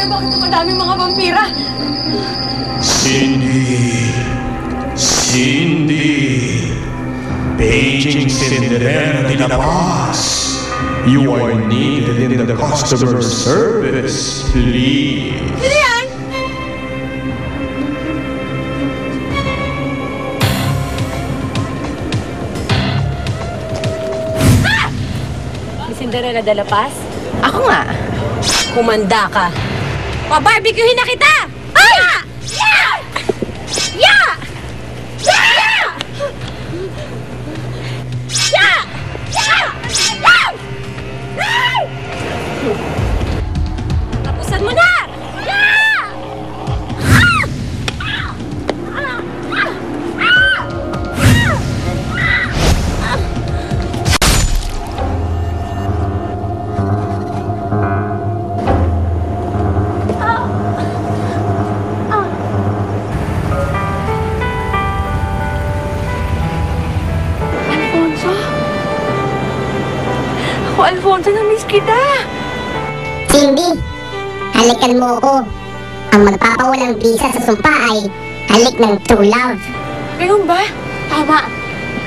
bakit madaming mga vampira? Cindy! Cindy! Paging Cinderella de la Paz! You are needed in the customer service, please. Sino yan? Cinderella de la Paz? Ako nga. Kumanda ka. Pa-barbecuehin na kita! Ay! Yeah! Yeah! Yeah! Yeah! Yeah! Yeah! Yeah! Tapusan mo na! Yeah! Alfonso? Ako, Alfonso, na-miss kita. Cindy, halikan mo ako. Ang magpapawalang bisa sa sumpa ay halik ng true love. Ganun ba? Tama.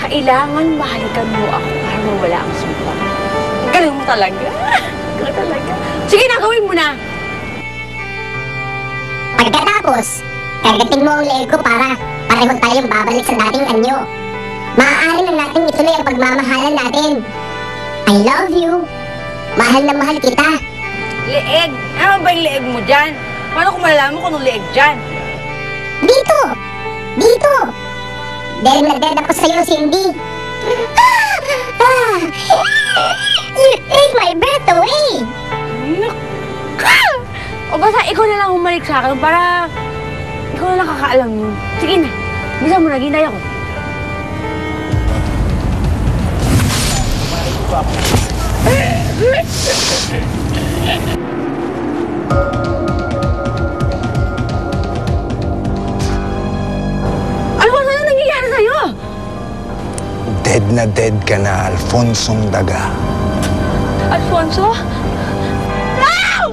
Kailangan mahalikan mo ako para mawala ang sumpa. Galing mo talaga. Galing talaga. Sige na, gawin mo na. Pagkatapos, kagatin mo ang leeg ko para pareho tayong babalik sa dating anyo. Maaari na natin ituloy ang pagmamahalan natin. I love you. Mahal na mahal kita. Leeg? Ano ba yung leeg mo dyan? Paano kung malalaman ko anong leeg dyan? Dito! Dito! Dahil na dead ako sa'yo, Cindy. You take my breath away! O basta ikaw na lang humalik sa akin para ikaw na lang kakaalam yun. Sige na. Bisa mo na, ginay ako. Alfonso, ano nangyayari sa'yo? Dead na dead ka na, Alfonsong Daga. Alfonso? No!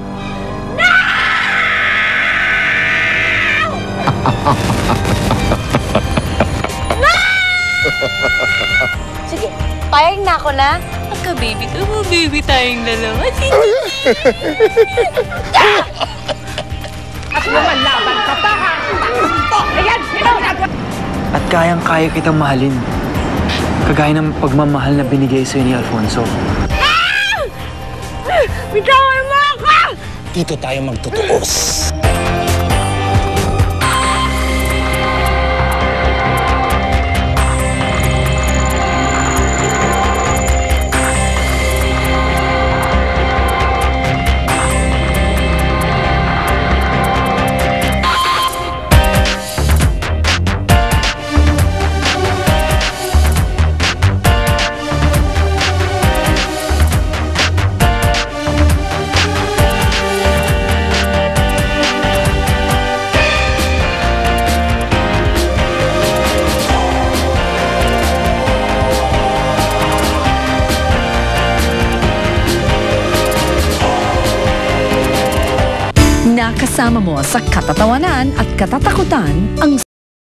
No! No! Sige, payag na ako na. Magka-baby ka mo, baby tayong dalawa. Sige. At naman laban ka pa, ha? Ayan, sino? At kayang-kaya kitang mahalin. Kagaya ng pagmamahal na binigay sa'yo ni Alfonso. Bitawan mo ako! Dito tayo magtutuos. Nakasama mo sa katatawanan at katatakutan ang